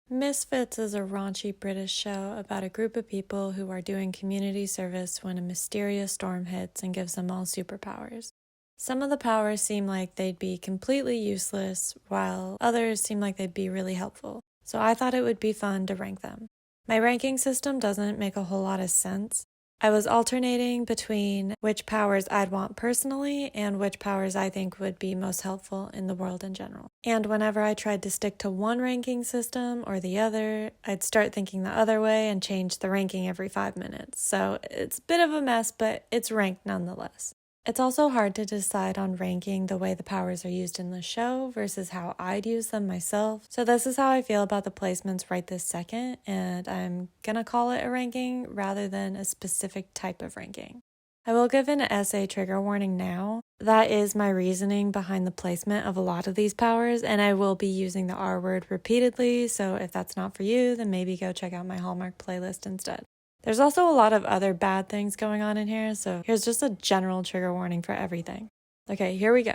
Misfits is a raunchy British show about a group of people who are doing community service when a mysterious storm hits and gives them all superpowers. Some of the powers seem like they'd be completely useless, while others seem like they'd be really helpful. So I thought it would be fun to rank them. My ranking system doesn't make a whole lot of sense. I was alternating between which powers I'd want personally and which powers I think would be most helpful in the world in general. And whenever I tried to stick to one ranking system or the other, I'd start thinking the other way and change the ranking every 5 minutes. So it's a bit of a mess, but it's ranked nonetheless. It's also hard to decide on ranking the way the powers are used in the show versus how I'd use them myself. So this is how I feel about the placements right this second, and I'm gonna call it a ranking rather than a specific type of ranking. I will give an essay trigger warning now. That is my reasoning behind the placement of a lot of these powers, and I will be using the R word repeatedly, so if that's not for you, then maybe go check out my Hallmark playlist instead. There's also a lot of other bad things going on in here, so here's just a general trigger warning for everything. Okay, here we go.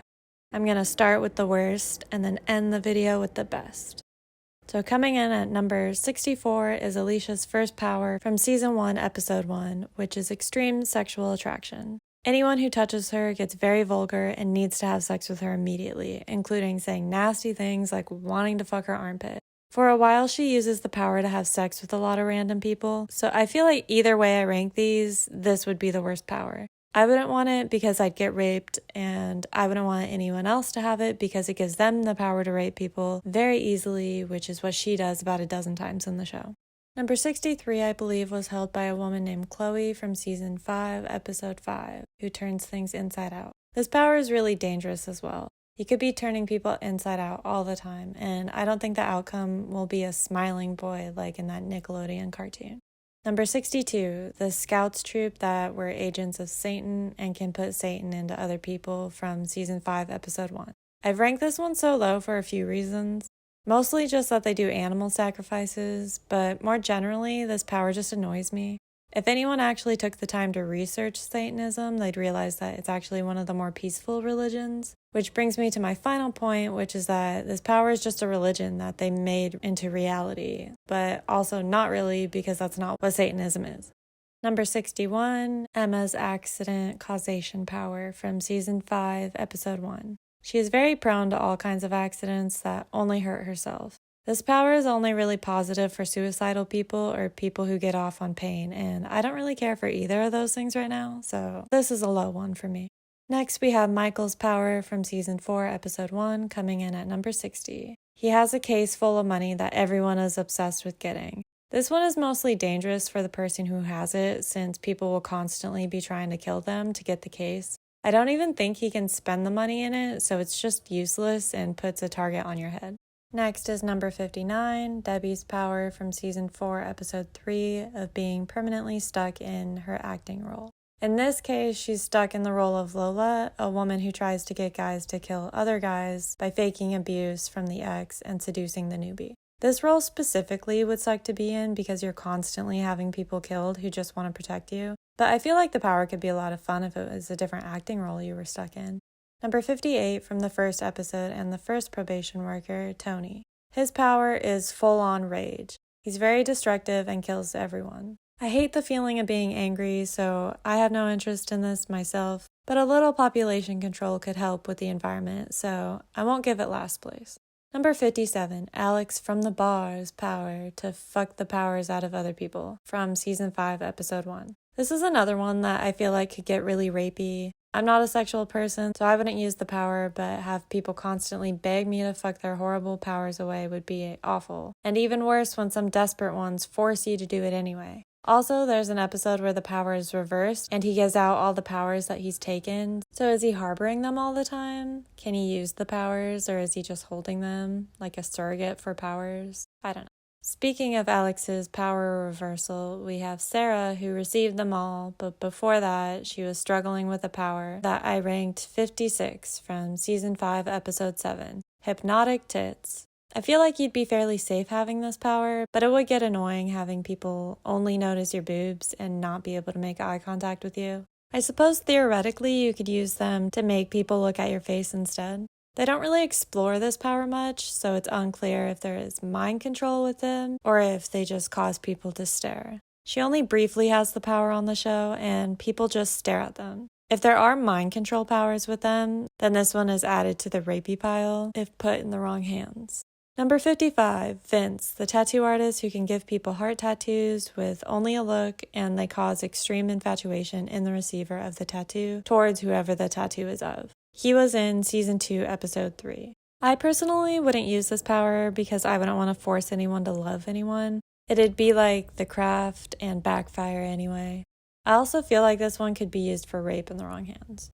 I'm gonna start with the worst and then end the video with the best. So coming in at number 64 is Alicia's first power from Season 1, Episode 1, which is extreme sexual attraction. Anyone who touches her gets very vulgar and needs to have sex with her immediately, including saying nasty things like wanting to fuck her armpit. For a while, she uses the power to have sex with a lot of random people, so I feel like either way I rank these, this would be the worst power. I wouldn't want it because I'd get raped, and I wouldn't want anyone else to have it because it gives them the power to rape people very easily, which is what she does about a dozen times in the show. Number 63, I believe, was held by a woman named Chloe from Season 5, Episode 5, who turns things inside out. This power is really dangerous as well. You could be turning people inside out all the time, and I don't think the outcome will be a smiling boy like in that Nickelodeon cartoon. Number 62, the Scouts troop that were agents of Satan and can put Satan into other people from Season 5, Episode 1. I've ranked this one so low for a few reasons. Mostly just that they do animal sacrifices, but more generally, this power just annoys me. If anyone actually took the time to research Satanism, they'd realize that it's actually one of the more peaceful religions. Which brings me to my final point, which is that this power is just a religion that they made into reality, but also not really because that's not what Satanism is. Number 61, Emma's accident causation power from Season 5, Episode 1. She is very prone to all kinds of accidents that only hurt herself. This power is only really positive for suicidal people or people who get off on pain, and I don't really care for either of those things right now, so this is a low one for me. Next, we have Michael's power from Season 4, Episode 1, coming in at number 60. He has a case full of money that everyone is obsessed with getting. This one is mostly dangerous for the person who has it, since people will constantly be trying to kill them to get the case. I don't even think he can spend the money in it, so it's just useless and puts a target on your head. Next is number 59, Debbie's power from Season 4, Episode 3, of being permanently stuck in her acting role. In this case, she's stuck in the role of Lola, a woman who tries to get guys to kill other guys by faking abuse from the ex and seducing the newbie. This role specifically would suck to be in because you're constantly having people killed who just want to protect you, but I feel like the power could be a lot of fun if it was a different acting role you were stuck in. Number 58 from the first episode and the first probation worker, Tony. His power is full-on rage. He's very destructive and kills everyone. I hate the feeling of being angry, so I have no interest in this myself, but a little population control could help with the environment, so I won't give it last place. Number 57, Alex from the bar's power to fuck the powers out of other people from Season 5, Episode 1. This is another one that I feel like could get really rapey. I'm not a sexual person, so I wouldn't use the power, but have people constantly beg me to fuck their horrible powers away would be awful. And even worse when some desperate ones force you to do it anyway. Also, there's an episode where the power is reversed, and he gives out all the powers that he's taken. So is he harboring them all the time? Can he use the powers, or is he just holding them, like a surrogate for powers? I don't know. Speaking of Alex's power reversal, we have Sarah, who received them all, but before that, she was struggling with a power that I ranked 56 from Season 5, Episode 7, Hypnotic Tits. I feel like you'd be fairly safe having this power, but it would get annoying having people only notice your boobs and not be able to make eye contact with you. I suppose theoretically you could use them to make people look at your face instead. They don't really explore this power much, so it's unclear if there is mind control with them or if they just cause people to stare. She only briefly has the power on the show, and people just stare at them. If there are mind control powers with them, then this one is added to the rapey pile if put in the wrong hands. Number 55, Vince, the tattoo artist who can give people heart tattoos with only a look, and they cause extreme infatuation in the receiver of the tattoo towards whoever the tattoo is of. He was in Season 2, Episode 3. I personally wouldn't use this power because I wouldn't want to force anyone to love anyone. It'd be like The Craft and backfire anyway. I also feel like this one could be used for rape in the wrong hands.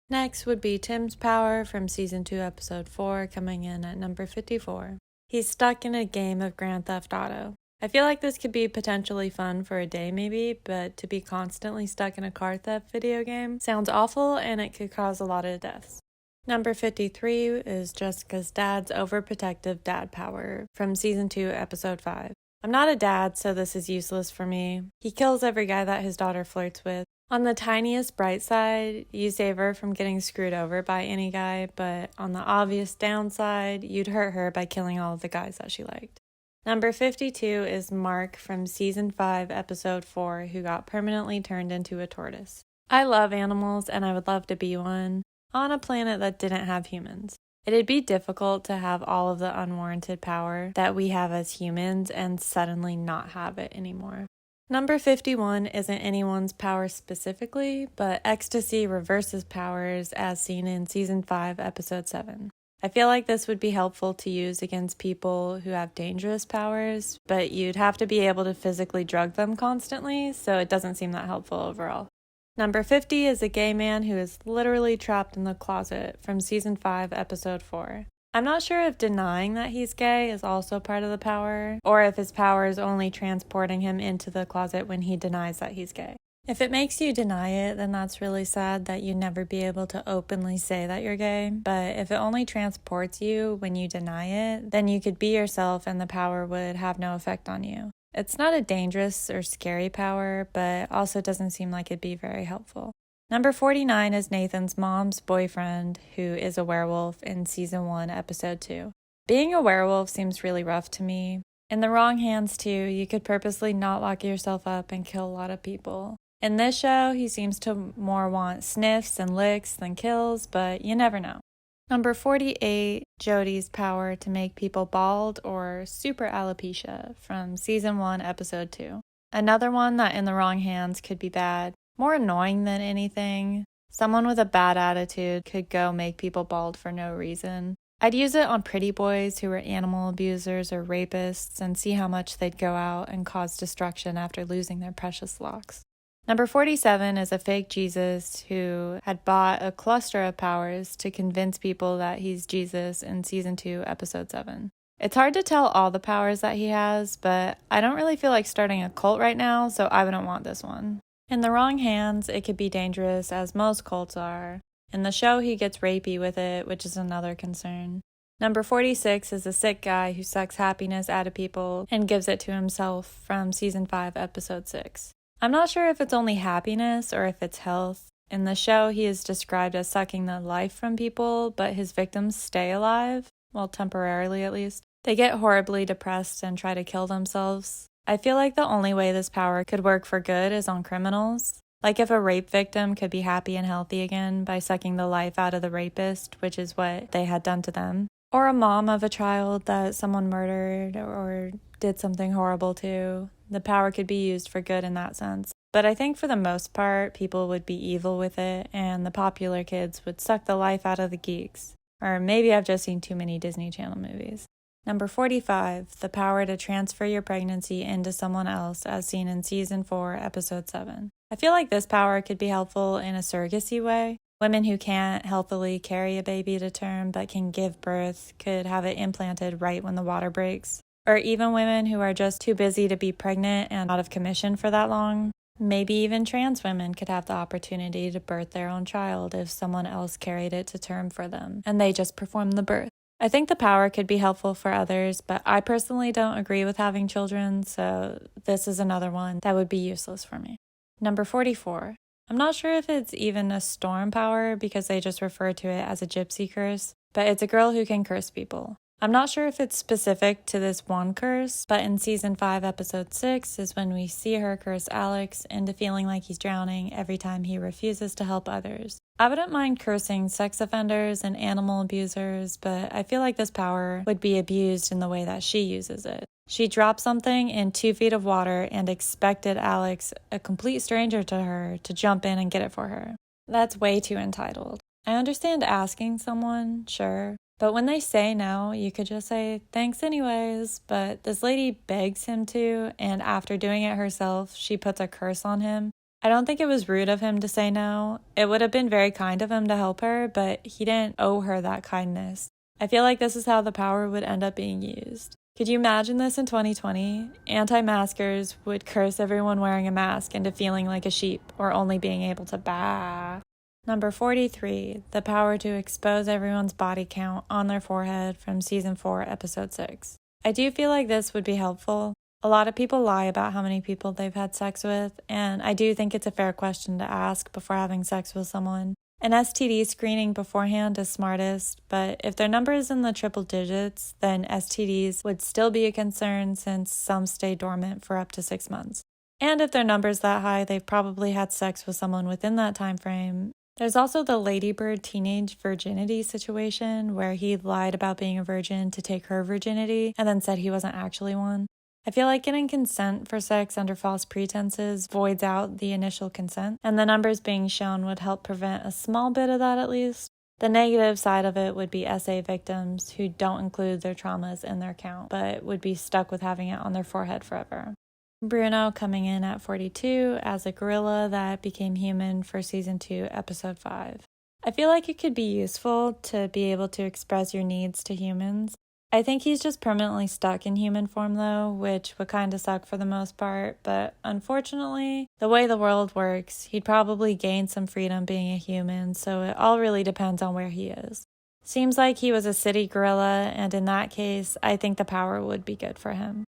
Next would be Tim's power from Season 2, Episode 4, coming in at number 54. He's stuck in a game of Grand Theft Auto. I feel like this could be potentially fun for a day maybe, but to be constantly stuck in a car theft video game sounds awful and it could cause a lot of deaths. Number 53 is Jessica's dad's overprotective dad power from Season 2, Episode 5. I'm not a dad, so this is useless for me. He kills every guy that his daughter flirts with. On the tiniest bright side, you save her from getting screwed over by any guy, but on the obvious downside, you'd hurt her by killing all of the guys that she liked. Number 52 is Mark from Season 5, Episode 4, who got permanently turned into a tortoise. I love animals, and I would love to be one on a planet that didn't have humans. It'd be difficult to have all of the unwarranted power that we have as humans and suddenly not have it anymore. Number 51 isn't anyone's power specifically, but ecstasy reverses powers as seen in Season 5, Episode 7. I feel like this would be helpful to use against people who have dangerous powers, but you'd have to be able to physically drug them constantly, so it doesn't seem that helpful overall. Number 50 is a gay man who is literally trapped in the closet from Season 5, Episode 4. I'm not sure if denying that he's gay is also part of the power, or if his power is only transporting him into the closet when he denies that he's gay. If it makes you deny it, then that's really sad that you'd never be able to openly say that you're gay. But if it only transports you when you deny it, then you could be yourself and the power would have no effect on you. It's not a dangerous or scary power, but also doesn't seem like it'd be very helpful. Number 49 is Nathan's mom's boyfriend, who is a werewolf in Season 1, Episode 2. Being a werewolf seems really rough to me. In the wrong hands, too, you could purposely not lock yourself up and kill a lot of people. In this show, he seems to more want sniffs and licks than kills, but you never know. Number 48, Jodie's power to make people bald or super alopecia from Season 1, Episode 2. Another one that in the wrong hands could be bad. More annoying than anything. Someone with a bad attitude could go make people bald for no reason. I'd use it on pretty boys who were animal abusers or rapists and see how much they'd go out and cause destruction after losing their precious locks. Number 47 is a fake Jesus who had bought a cluster of powers to convince people that he's Jesus in Season 2, Episode 7. It's hard to tell all the powers that he has, but I don't really feel like starting a cult right now, so I wouldn't want this one. In the wrong hands, it could be dangerous, as most cults are. In the show, he gets rapey with it, which is another concern. Number 46 is a sick guy who sucks happiness out of people and gives it to himself from Season 5, Episode 6. I'm not sure if it's only happiness or if it's health. In the show, he is described as sucking the life from people, but his victims stay alive, well, temporarily at least. They get horribly depressed and try to kill themselves. I feel like the only way this power could work for good is on criminals. Like if a rape victim could be happy and healthy again by sucking the life out of the rapist, which is what they had done to them. Or a mom of a child that someone murdered or did something horrible to. The power could be used for good in that sense. But I think for the most part, people would be evil with it, and the popular kids would suck the life out of the geeks. Or maybe I've just seen too many Disney Channel movies. Number 45, the power to transfer your pregnancy into someone else as seen in Season 4, Episode 7. I feel like this power could be helpful in a surrogacy way. Women who can't healthily carry a baby to term but can give birth could have it implanted right when the water breaks. Or even women who are just too busy to be pregnant and out of commission for that long. Maybe even trans women could have the opportunity to birth their own child if someone else carried it to term for them and they just performed the birth. I think the power could be helpful for others, but I personally don't agree with having children, so this is another one that would be useless for me. Number 44. I'm not sure if it's even a storm power because they just refer to it as a gypsy curse, but it's a girl who can curse people. I'm not sure if it's specific to this one curse, but in Season 5, Episode 6 is when we see her curse Alex into feeling like he's drowning every time he refuses to help others. I wouldn't mind cursing sex offenders and animal abusers, but I feel like this power would be abused in the way that she uses it. She dropped something in 2 feet of water and expected Alex, a complete stranger to her, to jump in and get it for her. That's way too entitled. I understand asking someone, sure. But when they say no, you could just say, thanks anyways. But this lady begs him to, and after doing it herself, she puts a curse on him. I don't think it was rude of him to say no. It would have been very kind of him to help her, but he didn't owe her that kindness. I feel like this is how the power would end up being used. Could you imagine this in 2020? Anti-maskers would curse everyone wearing a mask into feeling like a sheep or only being able to bath. Number 43, the power to expose everyone's body count on their forehead from Season 4, Episode 6. I do feel like this would be helpful. A lot of people lie about how many people they've had sex with, and I do think it's a fair question to ask before having sex with someone. An STD screening beforehand is smartest, but if their number is in the triple digits, then STDs would still be a concern since some stay dormant for up to 6 months. And if their number's that high, they've probably had sex with someone within that time frame. There's also the Ladybird teenage virginity situation where he lied about being a virgin to take her virginity and then said he wasn't actually one. I feel like getting consent for sex under false pretenses voids out the initial consent, and the numbers being shown would help prevent a small bit of that at least. The negative side of it would be SA victims who don't include their traumas in their count, but would be stuck with having it on their forehead forever. Bruno coming in at 42 as a gorilla that became human for Season 2, Episode 5. I feel like it could be useful to be able to express your needs to humans. I think he's just permanently stuck in human form though, which would kind of suck for the most part, but unfortunately, the way the world works, he'd probably gain some freedom being a human, so it all really depends on where he is. Seems like he was a city gorilla, and in that case, I think the power would be good for him.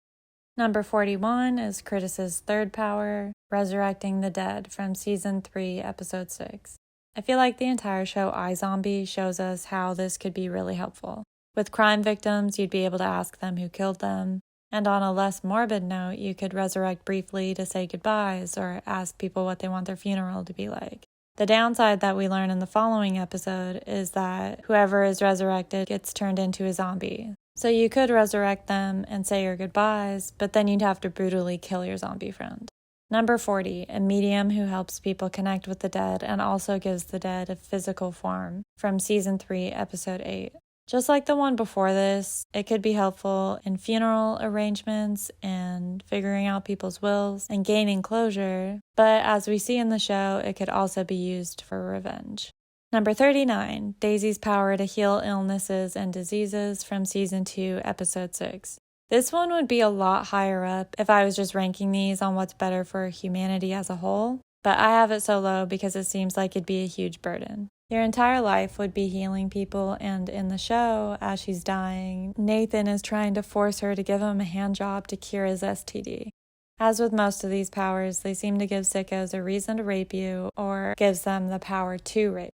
Number 41 is Curtis's third power, resurrecting the dead from Season 3, Episode 6. I feel like the entire show iZombie shows us how this could be really helpful. With crime victims, you'd be able to ask them who killed them, and on a less morbid note, you could resurrect briefly to say goodbyes or ask people what they want their funeral to be like. The downside that we learn in the following episode is that whoever is resurrected gets turned into a zombie. So you could resurrect them and say your goodbyes, but then you'd have to brutally kill your zombie friend. Number 40, a medium who helps people connect with the dead and also gives the dead a physical form, from Season 3, Episode 8. Just like the one before this, it could be helpful in funeral arrangements and figuring out people's wills and gaining closure, but as we see in the show, it could also be used for revenge. Number 39, Daisy's power to heal illnesses and diseases from Season 2, Episode 6. This one would be a lot higher up if I was just ranking these on what's better for humanity as a whole, but I have it so low because it seems like it'd be a huge burden. Your entire life would be healing people, and in the show, as she's dying, Nathan is trying to force her to give him a hand job to cure his STD. As with most of these powers, they seem to give sickos a reason to rape you or gives them the power to rape.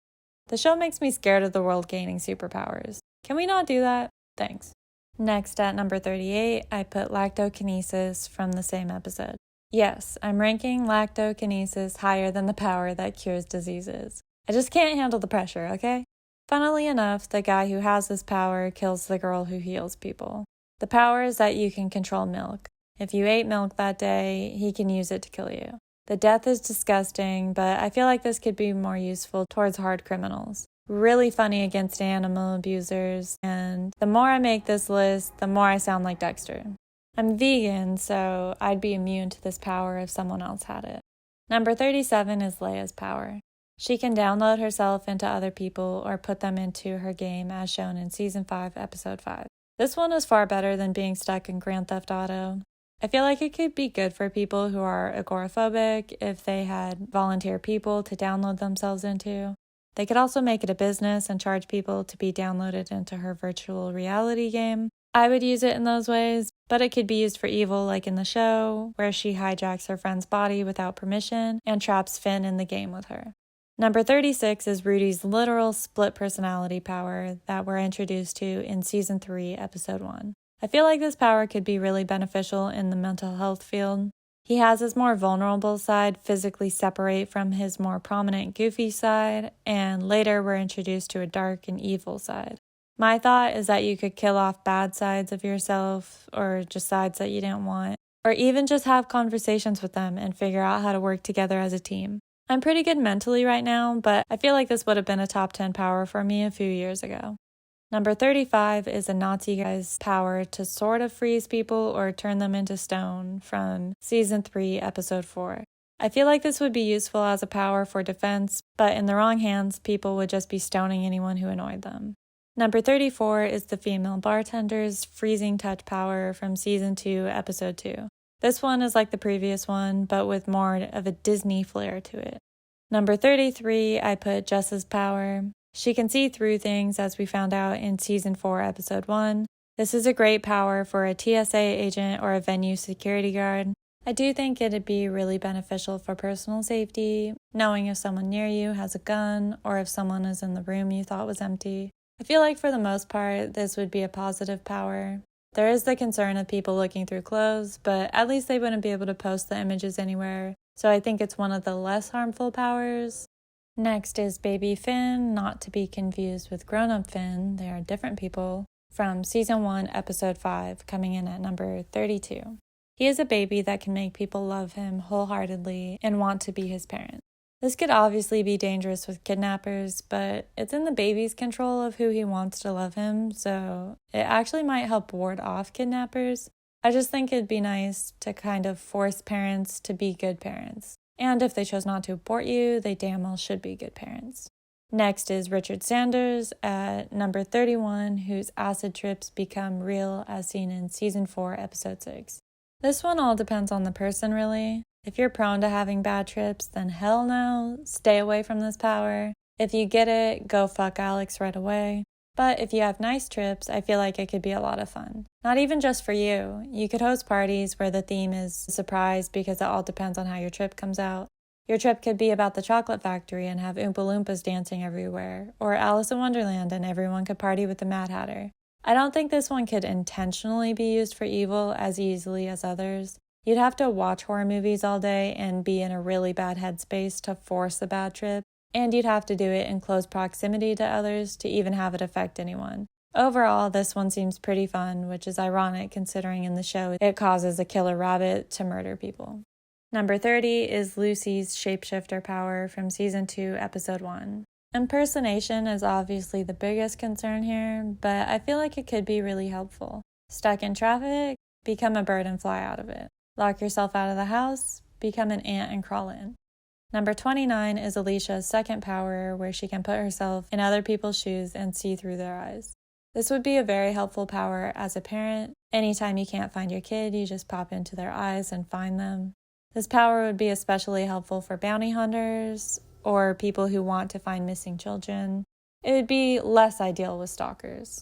The show makes me scared of the world gaining superpowers. Can we not do that? Thanks. Next, at number 38, I put lactokinesis from the same episode. Yes, I'm ranking lactokinesis higher than the power that cures diseases. I just can't handle the pressure, okay? Funnily enough, the guy who has this power kills the girl who heals people. The power is that you can control milk. If you ate milk that day, he can use it to kill you. The death is disgusting, but I feel like this could be more useful towards hard criminals. Really funny against animal abusers, and the more I make this list, the more I sound like Dexter. I'm vegan, so I'd be immune to this power if someone else had it. Number 37 is Leia's power. She can download herself into other people or put them into her game as shown in Season 5, Episode 5. This one is far better than being stuck in Grand Theft Auto. I feel like it could be good for people who are agoraphobic if they had volunteer people to download themselves into. They could also make it a business and charge people to be downloaded into her virtual reality game. I would use it in those ways, but it could be used for evil like in the show, where she hijacks her friend's body without permission and traps Finn in the game with her. Number 36 is Rudy's literal split personality power that we're introduced to in Season 3, Episode 1. I feel like this power could be really beneficial in the mental health field. He has his more vulnerable side physically separate from his more prominent goofy side, and later we're introduced to a dark and evil side. My thought is that you could kill off bad sides of yourself, or just sides that you didn't want, or even just have conversations with them and figure out how to work together as a team. I'm pretty good mentally right now, but I feel like this would have been a top 10 power for me a few years ago. Number 35 is a Nazi guy's power to sort of freeze people or turn them into stone from Season 3, Episode 4. I feel like this would be useful as a power for defense, but in the wrong hands, people would just be stoning anyone who annoyed them. Number 34 is the female bartender's freezing touch power from Season 2, Episode 2. This one is like the previous one, but with more of a Disney flair to it. Number 33, I put Jess's power. She can see through things, as we found out in Season 4, Episode 1. This is a great power for a TSA agent or a venue security guard. I do think it'd be really beneficial for personal safety, knowing if someone near you has a gun or if someone is in the room you thought was empty. I feel like for the most part, this would be a positive power. There is the concern of people looking through clothes, but at least they wouldn't be able to post the images anywhere, so I think it's one of the less harmful powers. Next is Baby Finn, not to be confused with Grown-Up Finn, they are different people, from Season 1, Episode 5, coming in at number 32. He is a baby that can make people love him wholeheartedly and want to be his parent. This could obviously be dangerous with kidnappers, but it's in the baby's control of who he wants to love him, so it actually might help ward off kidnappers. I just think it'd be nice to kind of force parents to be good parents. And if they chose not to abort you, they damn well should be good parents. Next is Richard Sanders at number 31, whose acid trips become real as seen in Season 4, Episode 6. This one all depends on the person, really. If you're prone to having bad trips, then hell no, stay away from this power. If you get it, go fuck Alex right away. But if you have nice trips, I feel like it could be a lot of fun. Not even just for you. You could host parties where the theme is a surprise because it all depends on how your trip comes out. Your trip could be about the chocolate factory and have Oompa Loompas dancing everywhere, or Alice in Wonderland and everyone could party with the Mad Hatter. I don't think this one could intentionally be used for evil as easily as others. You'd have to watch horror movies all day and be in a really bad headspace to force a bad trip, and you'd have to do it in close proximity to others to even have it affect anyone. Overall, this one seems pretty fun, which is ironic considering in the show it causes a killer rabbit to murder people. Number 30 is Lucy's shapeshifter power from Season 2, Episode 1. Impersonation is obviously the biggest concern here, but I feel like it could be really helpful. Stuck in traffic? Become a bird and fly out of it. Lock yourself out of the house? Become an ant and crawl in. Number 29 is Alicia's second power, where she can put herself in other people's shoes and see through their eyes. This would be a very helpful power as a parent. Anytime you can't find your kid, you just pop into their eyes and find them. This power would be especially helpful for bounty hunters or people who want to find missing children. It would be less ideal with stalkers.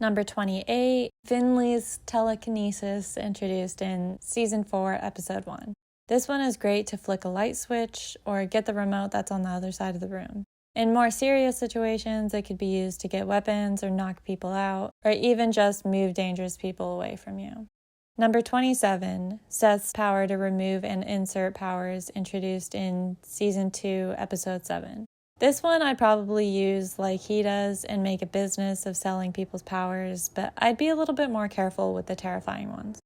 Number 28, Finley's telekinesis, introduced in Season 4, Episode 1. This one is great to flick a light switch or get the remote that's on the other side of the room. In more serious situations, it could be used to get weapons or knock people out, or even just move dangerous people away from you. Number 27, Seth's power to remove and insert powers, introduced in Season 2, Episode 7. This one I'd probably use like he does and make a business of selling people's powers, but I'd be a little bit more careful with the terrifying ones.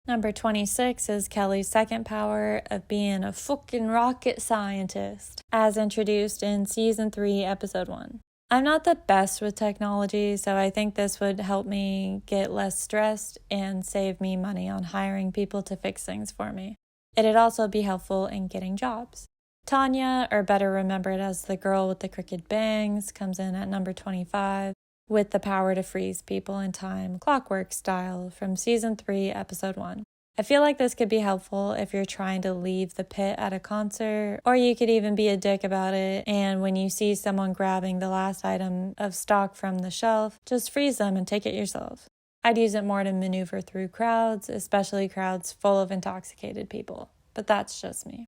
Number 26 is Kelly's second power of being a fucking rocket scientist, as introduced in Season 3, Episode 1. I'm not the best with technology, so I think this would help me get less stressed and save me money on hiring people to fix things for me. It'd also be helpful in getting jobs. Tanya, or better remembered as the girl with the crooked bangs, comes in at number 25 with the power to freeze people in time, clockwork style, from Season 3, Episode 1. I feel like this could be helpful if you're trying to leave the pit at a concert, or you could even be a dick about it, and when you see someone grabbing the last item of stock from the shelf, just freeze them and take it yourself. I'd use it more to maneuver through crowds, especially crowds full of intoxicated people. But that's just me.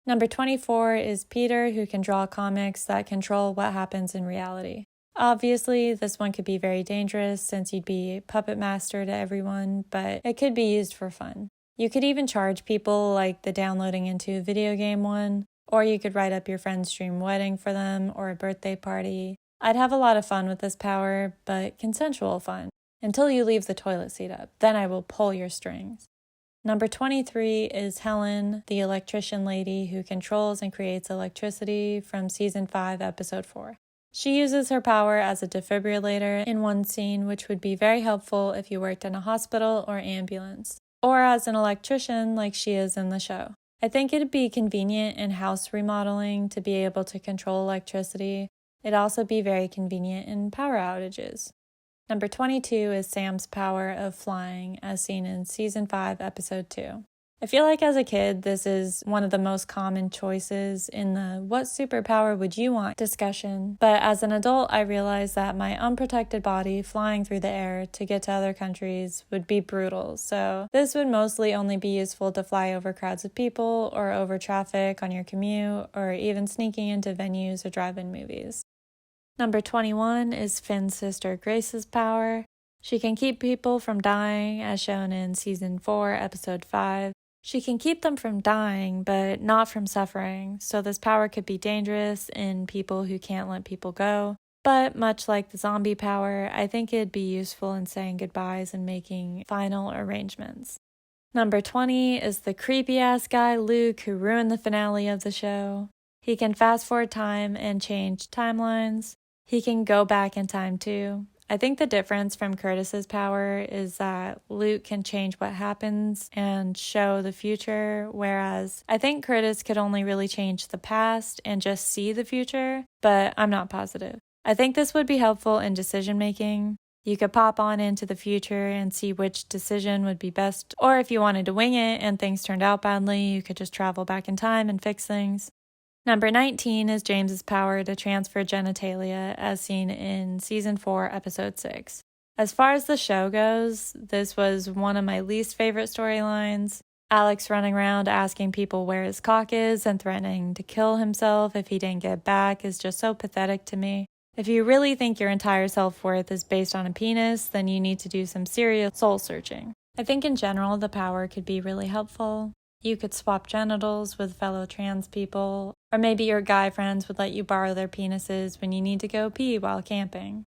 Number 24 is Peter, who can draw comics that control what happens in reality. Obviously, this one could be very dangerous since you'd be a puppet master to everyone, but it could be used for fun. You could even charge people like the downloading into a video game one, or you could write up your friend's dream wedding for them or a birthday party. I'd have a lot of fun with this power, but consensual fun, until you leave the toilet seat up. Then I will pull your strings. Number 23 is Helen, the electrician lady who controls and creates electricity from Season 5, Episode 4. She uses her power as a defibrillator in one scene, which would be very helpful if you worked in a hospital or ambulance, or as an electrician like she is in the show. I think it'd be convenient in house remodeling to be able to control electricity. It'd also be very convenient in power outages. Number 22 is Sam's power of flying, as seen in Season 5, Episode 2. I feel like as a kid, this is one of the most common choices in the what superpower would you want discussion, but as an adult, I realized that my unprotected body flying through the air to get to other countries would be brutal, so this would mostly only be useful to fly over crowds of people or over traffic on your commute or even sneaking into venues or drive-in movies. Number 21 is Finn's sister Grace's power. She can keep people from dying, as shown in Season 4, Episode 5. She can keep them from dying, but not from suffering, so this power could be dangerous in people who can't let people go. But much like the zombie power, I think it'd be useful in saying goodbyes and making final arrangements. Number 20 is the creepy-ass guy Luke who ruined the finale of the show. He can fast forward time and change timelines. He can go back in time too. I think the difference from Curtis's power is that Luke can change what happens and show the future, whereas I think Curtis could only really change the past and just see the future, but I'm not positive. I think this would be helpful in decision making. You could pop on into the future and see which decision would be best, or if you wanted to wing it and things turned out badly, you could just travel back in time and fix things. Number 19 is James's power to transfer genitalia, as seen in Season 4, Episode 6. As far as the show goes, this was one of my least favorite storylines. Alex running around asking people where his cock is and threatening to kill himself if he didn't get back is just so pathetic to me. If you really think your entire self-worth is based on a penis, then you need to do some serious soul-searching. I think in general the power could be really helpful. You could swap genitals with fellow trans people, or maybe your guy friends would let you borrow their penises when you need to go pee while camping.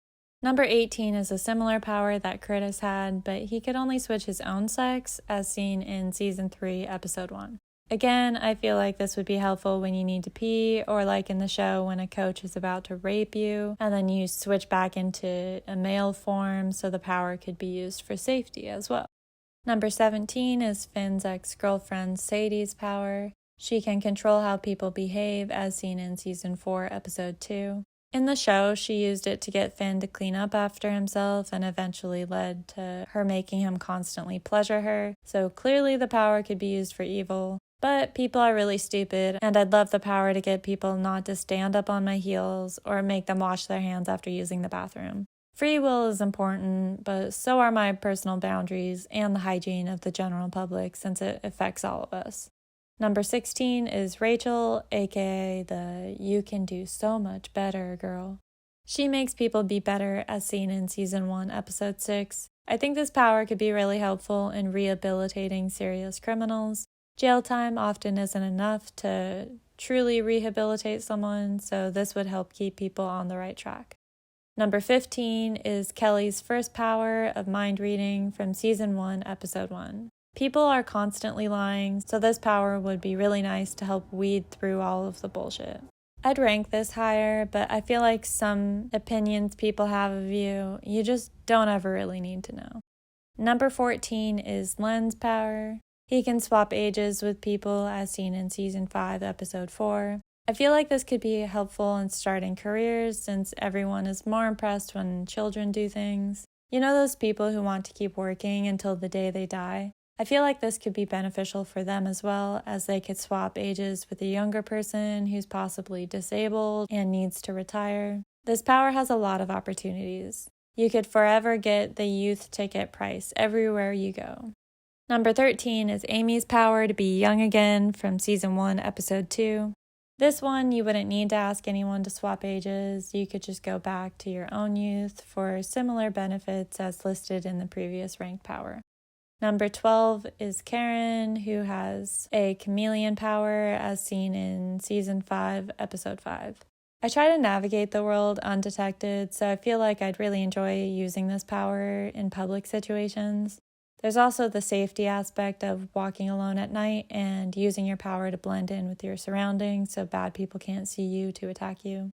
Number 18 is a similar power that Curtis had, but he could only switch his own sex, as seen in Season 3, Episode 1. Again, I feel like this would be helpful when you need to pee, or like in the show when a coach is about to rape you, and then you switch back into a male form so the power could be used for safety as well. Number 17 is Finn's ex-girlfriend Sadie's power. She can control how people behave, as seen in Season 4, Episode 2. In the show, she used it to get Finn to clean up after himself and eventually led to her making him constantly pleasure her, so clearly the power could be used for evil. But people are really stupid, and I'd love the power to get people not to stand up on my heels or make them wash their hands after using the bathroom. Free will is important, but so are my personal boundaries and the hygiene of the general public since it affects all of us. Number 16 is Rachel, aka the "you can do so much better" girl. She makes people be better, as seen in Season 1, Episode 6. I think this power could be really helpful in rehabilitating serious criminals. Jail time often isn't enough to truly rehabilitate someone, so this would help keep people on the right track. Number 15 is Kelly's first power of mind reading from Season 1, Episode 1. People are constantly lying, so this power would be really nice to help weed through all of the bullshit. I'd rank this higher, but I feel like some opinions people have of you just don't ever really need to know. Number 14 is Len's power. He can swap ages with people, as seen in Season 5, Episode 4. I feel like this could be helpful in starting careers since everyone is more impressed when children do things. You know those people who want to keep working until the day they die? I feel like this could be beneficial for them as well, as they could swap ages with a younger person who's possibly disabled and needs to retire. This power has a lot of opportunities. You could forever get the youth ticket price everywhere you go. Number 13 is Amy's power to be young again from Season 1, Episode 2. This one, you wouldn't need to ask anyone to swap ages. You could just go back to your own youth for similar benefits as listed in the previous ranked power. Number 12 is Karen, who has a chameleon power as seen in Season 5, Episode 5. I try to navigate the world undetected, so I feel like I'd really enjoy using this power in public situations. There's also the safety aspect of walking alone at night and using your power to blend in with your surroundings so bad people can't see you to attack you.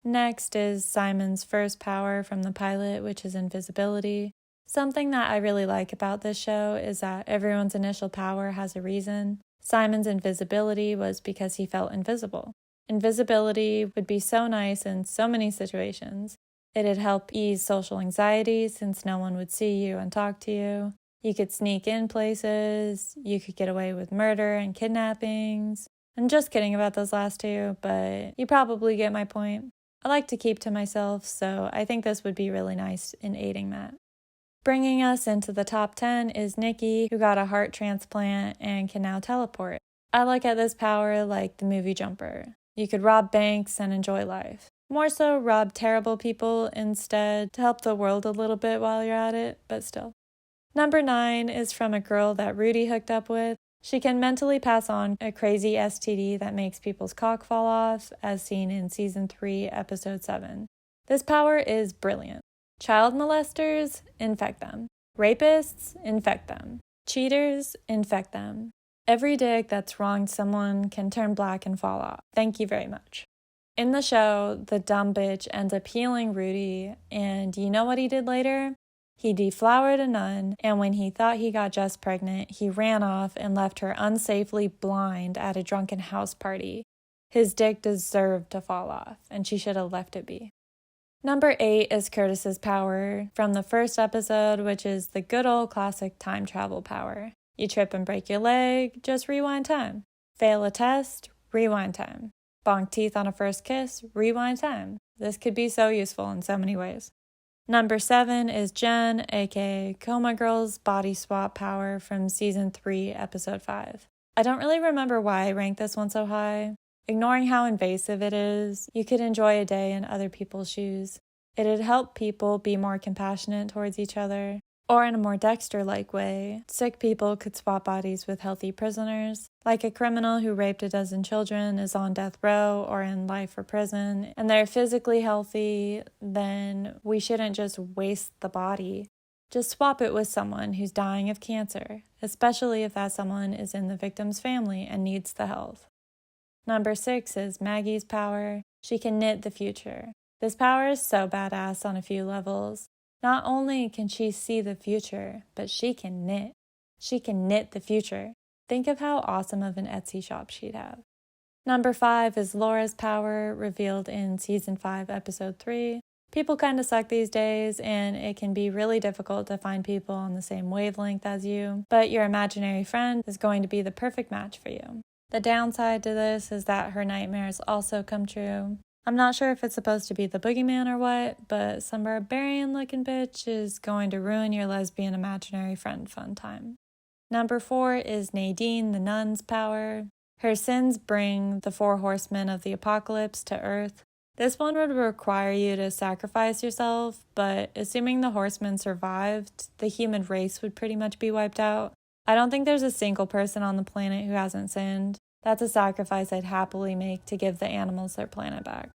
Next is Simon's first power from the pilot, which is invisibility. Something that I really like about this show is that everyone's initial power has a reason. Simon's invisibility was because he felt invisible. Invisibility would be so nice in so many situations. It'd help ease social anxiety since no one would see you and talk to you. You could sneak in places. You could get away with murder and kidnappings. I'm just kidding about those last two, but you probably get my point. I like to keep to myself, so I think this would be really nice in aiding that. Bringing us into the top 10 is Nikki, who got a heart transplant and can now teleport. I look at this power like the movie Jumper. You could rob banks and enjoy life. More so rob terrible people instead to help the world a little bit while you're at it, but still. Number 9 is from a girl that Rudy hooked up with. She can mentally pass on a crazy STD that makes people's cock fall off, as seen in Season 3, Episode 7. This power is brilliant. Child molesters, infect them. Rapists, infect them. Cheaters, infect them. Every dick that's wronged someone can turn black and fall off. Thank you very much. In the show, the dumb bitch ends up healing Rudy, and you know what he did later? He deflowered a nun, and when he thought he got Jess pregnant, he ran off and left her unsafely blind at a drunken house party. His dick deserved to fall off, and she should have left it be. Number 8 is Curtis's power from the first episode, which is the good old classic time travel power. You trip and break your leg, just rewind time. Fail a test, rewind time. Bonk teeth on a first kiss, rewind time. This could be so useful in so many ways. Number 7 is Jen, aka Coma Girl's body swap power from Season 3, Episode 5. I don't really remember why I ranked this one so high. Ignoring how invasive it is, you could enjoy a day in other people's shoes. It'd help people be more compassionate towards each other. Or in a more Dexter-like way, sick people could swap bodies with healthy prisoners. Like a criminal who raped a dozen children is on death row or in life or prison, and they're physically healthy, then we shouldn't just waste the body. Just swap it with someone who's dying of cancer, especially if that someone is in the victim's family and needs the help. Number 6 is Maggie's power. She can knit the future. This power is so badass on a few levels. Not only can she see the future, but she can knit. She can knit the future. Think of how awesome of an Etsy shop she'd have. Number 5 is Laura's power, revealed in Season 5, Episode 3. People kind of suck these days, and it can be really difficult to find people on the same wavelength as you, but your imaginary friend is going to be the perfect match for you. The downside to this is that her nightmares also come true. I'm not sure if it's supposed to be the boogeyman or what, but some barbarian-looking bitch is going to ruin your lesbian imaginary friend fun time. Number 4 is Nadine, the nun's power. Her sins bring the 4 horsemen of the apocalypse to Earth. This one would require you to sacrifice yourself, but assuming the horsemen survived, the human race would pretty much be wiped out. I don't think there's a single person on the planet who hasn't sinned. That's a sacrifice I'd happily make to give the animals their planet back.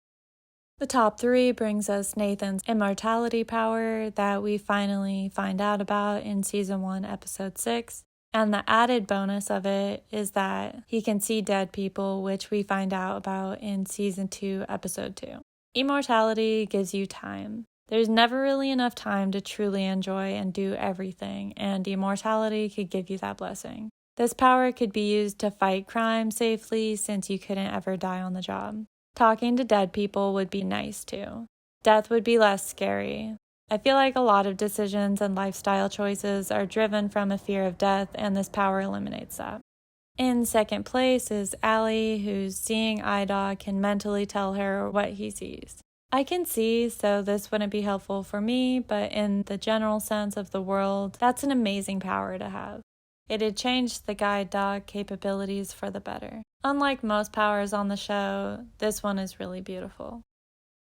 The top 3 brings us Nathan's immortality power that we finally find out about in Season 1, Episode 6. And the added bonus of it is that he can see dead people, which we find out about in Season 2, Episode 2. Immortality gives you time. There's never really enough time to truly enjoy and do everything, and immortality could give you that blessing. This power could be used to fight crime safely since you couldn't ever die on the job. Talking to dead people would be nice too. Death would be less scary. I feel like a lot of decisions and lifestyle choices are driven from a fear of death, and this power eliminates that. In second place is Allie, whose seeing eye dog can mentally tell her what he sees. I can see, so this wouldn't be helpful for me, but in the general sense of the world, that's an amazing power to have. It'd change the guide dog capabilities for the better. Unlike most powers on the show, this one is really beautiful.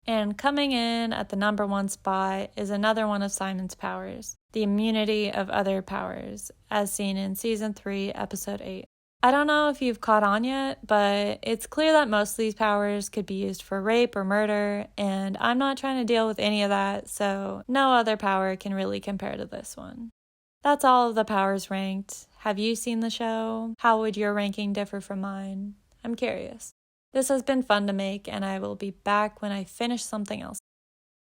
And coming in at the number 1 spot is another one of Simon's powers, the immunity of other powers, as seen in Season 3, Episode 8. I don't know if you've caught on yet, but it's clear that most of these powers could be used for rape or murder, and I'm not trying to deal with any of that, so no other power can really compare to this one. That's all of the powers ranked. Have you seen the show? How would your ranking differ from mine? I'm curious. This has been fun to make, and I will be back when I finish something else.